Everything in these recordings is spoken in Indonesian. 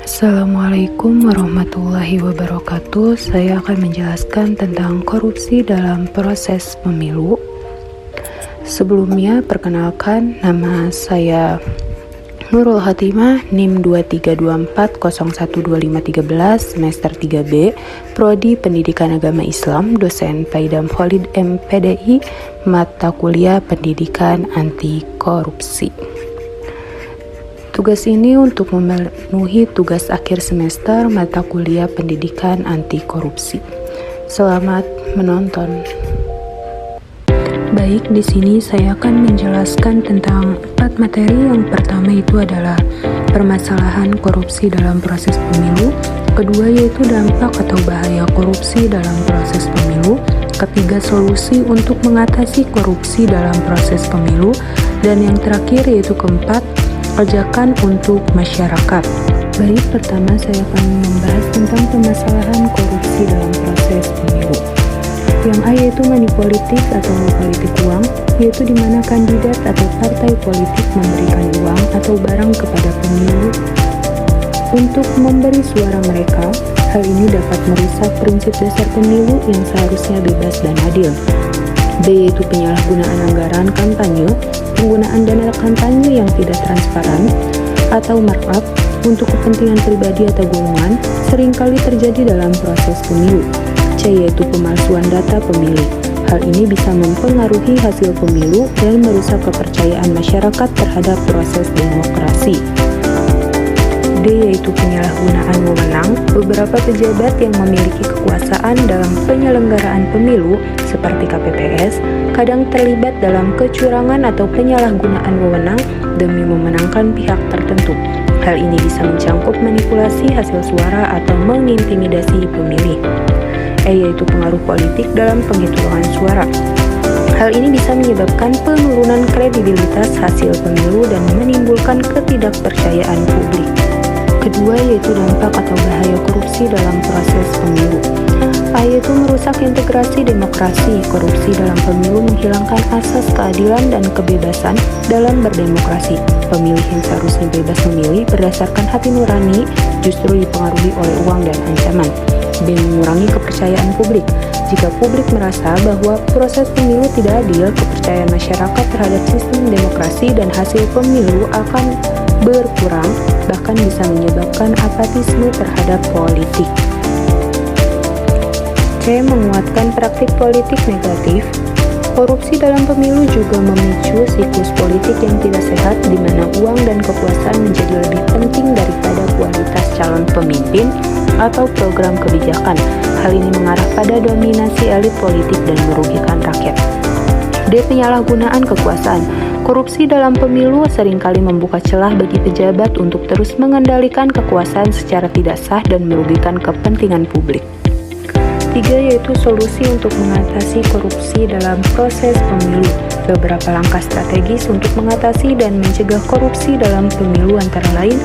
Assalamualaikum warahmatullahi wabarakatuh. Saya akan menjelaskan tentang korupsi dalam proses pemilu. Sebelumnya, perkenalkan, nama saya Nurul Hatimah, NIM 2324012513, semester 3B, Prodi Pendidikan Agama Islam, dosen Paidam Khalid MPDI, mata kuliah Pendidikan Anti Korupsi. Tugas ini untuk memenuhi tugas akhir semester mata kuliah Pendidikan Anti Korupsi. Selamat menonton. Baik, di sini saya akan menjelaskan tentang 4 materi. Yang pertama itu adalah permasalahan korupsi dalam proses pemilu. Kedua yaitu dampak atau bahaya korupsi dalam proses pemilu. Ketiga, solusi untuk mengatasi korupsi dalam proses pemilu. Dan yang terakhir yaitu keempat, ajakan untuk masyarakat. Baik, pertama saya akan membahas tentang permasalahan korupsi dalam proses pemilu. Yang A yaitu money politik atau politik uang, yaitu di mana kandidat atau partai politik memberikan uang atau barang kepada pemilu untuk memberi suara mereka. Hal ini dapat merusak prinsip dasar pemilu yang seharusnya bebas dan adil. B yaitu penyalahgunaan anggaran kampanye, penggunaan dana kampanye yang tidak transparan atau markup untuk kepentingan pribadi atau golongan seringkali terjadi dalam proses pemilu. C yaitu pemalsuan data pemilih. Hal ini bisa mempengaruhi hasil pemilu dan merusak kepercayaan masyarakat terhadap proses demokrasi. D yaitu penyalahgunaan wewenang. Beberapa pejabat yang memiliki kekuasaan dalam penyelenggaraan pemilu seperti KPPS kadang terlibat dalam kecurangan atau penyalahgunaan wewenang demi memenangkan pihak tertentu. Hal ini bisa mencangkup manipulasi hasil suara atau mengintimidasi pemilih. E yaitu pengaruh politik dalam penghitungan suara. Hal ini bisa menyebabkan penurunan kredibilitas hasil pemilu dan menimbulkan ketidakpercayaan publik. Kedua yaitu dampak atau bahaya korupsi dalam proses pemilu. A yaitu merusak integrasi demokrasi. Korupsi dalam pemilu menghilangkan asas keadilan dan kebebasan dalam berdemokrasi. Pemilih yang seharusnya bebas memilih berdasarkan hati nurani justru dipengaruhi oleh uang dan ancaman. B. Mengurangi kepercayaan publik. Jika publik merasa bahwa proses pemilu tidak adil, kepercayaan masyarakat terhadap sistem demokrasi dan hasil pemilu akan berkurang, bahkan bisa menyebabkan apatisme terhadap politik. C. Menguatkan praktik politik negatif. Korupsi dalam pemilu juga memicu siklus politik yang tidak sehat, di mana uang dan kekuasaan menjadi lebih penting daripada kualitas calon pemimpin atau program kebijakan. Hal ini mengarah pada dominasi elit politik dan merugikan rakyat. D. Penyalahgunaan kekuasaan. Korupsi dalam pemilu seringkali membuka celah bagi pejabat untuk terus mengendalikan kekuasaan secara tidak sah dan merugikan kepentingan publik. 3 yaitu solusi untuk mengatasi korupsi dalam proses pemilu. Beberapa langkah strategis untuk mengatasi dan mencegah korupsi dalam pemilu antara lain: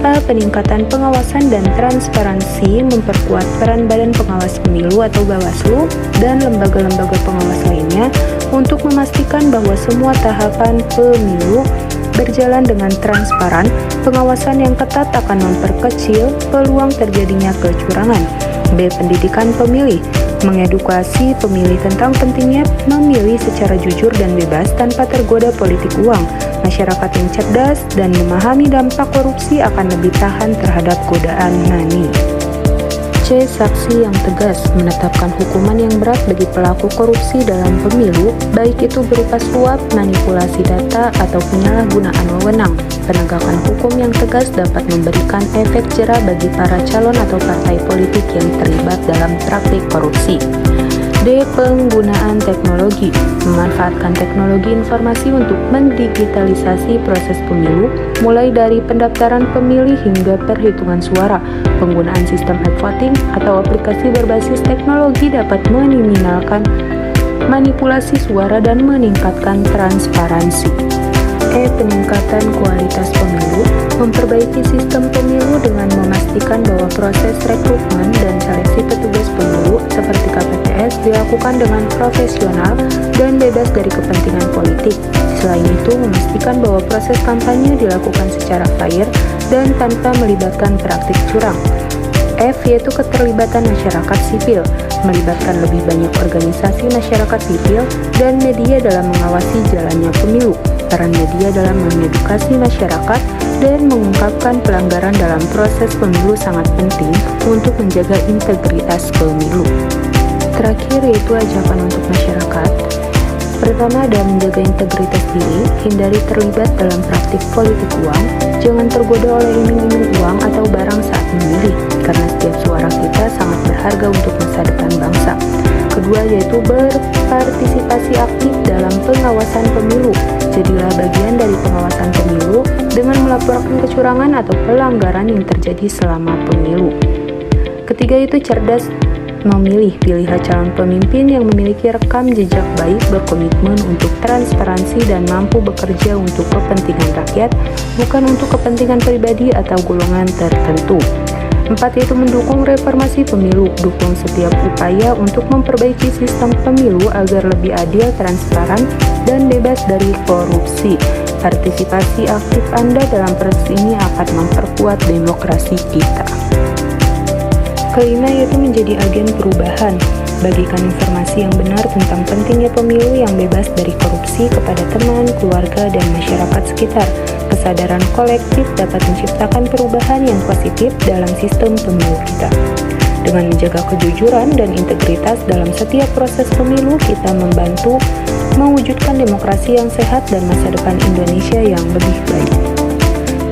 A. Peningkatan pengawasan dan transparansi, memperkuat peran Badan Pengawas Pemilu atau Bawaslu dan lembaga-lembaga pengawas lainnya untuk memastikan bahwa semua tahapan pemilu berjalan dengan transparan. Pengawasan yang ketat akan memperkecil peluang terjadinya kecurangan. B. Pendidikan pemilih, mengedukasi pemilih tentang pentingnya memilih secara jujur dan bebas tanpa tergoda politik uang. Masyarakat yang cerdas dan memahami dampak korupsi akan lebih tahan terhadap godaan money. C. Sanksi yang tegas, menetapkan hukuman yang berat bagi pelaku korupsi dalam pemilu, baik itu berupa suap, manipulasi data, atau penyalahgunaan wewenang. Penegakan hukum yang tegas dapat memberikan efek jera bagi para calon atau partai politik yang terlibat dalam praktik korupsi. D. Penggunaan teknologi, memanfaatkan teknologi informasi untuk mendigitalisasi proses pemilu, mulai dari pendaftaran pemilih hingga perhitungan suara. Penggunaan sistem e-voting atau aplikasi berbasis teknologi dapat meminimalkan manipulasi suara dan meningkatkan transparansi. E. Peningkatan kualitas pemilu, memperbaiki sistem pemilu dengan memastikan bahwa proses rekrutmen dan seleksi petugas pemilu seperti KPPS dilakukan dengan profesional dan bebas dari kepentingan politik. Selain itu, memastikan bahwa proses kampanye dilakukan secara fair dan tanpa melibatkan praktik curang. F yaitu keterlibatan masyarakat sipil, melibatkan lebih banyak organisasi masyarakat sipil dan media dalam mengawasi jalannya pemilu. Peran media dalam mengedukasi masyarakat dan mengungkapkan pelanggaran dalam proses pemilu sangat penting untuk menjaga integritas pemilu. Terakhir yaitu ajakan untuk masyarakat. Pertama adalah menjaga integritas diri, hindari terlibat dalam praktik politik uang, jangan tergoda oleh iming-iming uang atau barang saat memilih, karena setiap suara kita sangat berharga untuk masa depan bangsa. Kedua yaitu berpartisipasi aktif dalam pengawasan pemilu. Jadilah bagian dari pengawasan pemilu dengan melaporkan kecurangan atau pelanggaran yang terjadi selama pemilu. Ketiga itu cerdas memilih, pilihlah calon pemimpin yang memiliki rekam jejak baik, berkomitmen untuk transparansi dan mampu bekerja untuk kepentingan rakyat, bukan untuk kepentingan pribadi atau golongan tertentu. 4 yaitu mendukung reformasi pemilu, dukung setiap upaya untuk memperbaiki sistem pemilu agar lebih adil, transparan, dan bebas dari korupsi. Partisipasi aktif Anda dalam proses ini akan memperkuat demokrasi kita. Kelima yaitu menjadi agen perubahan. Bagikan informasi yang benar tentang pentingnya pemilu yang bebas dari korupsi kepada teman, keluarga, dan masyarakat sekitar. Kesadaran kolektif dapat menciptakan perubahan yang positif dalam sistem pemilu kita. Dengan menjaga kejujuran dan integritas dalam setiap proses pemilu, kita membantu mewujudkan demokrasi yang sehat dan masa depan Indonesia yang lebih baik.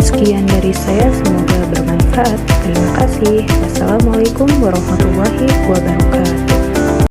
Sekian dari saya, semoga bermanfaat. Terima kasih. Wassalamualaikum warahmatullahi wabarakatuh.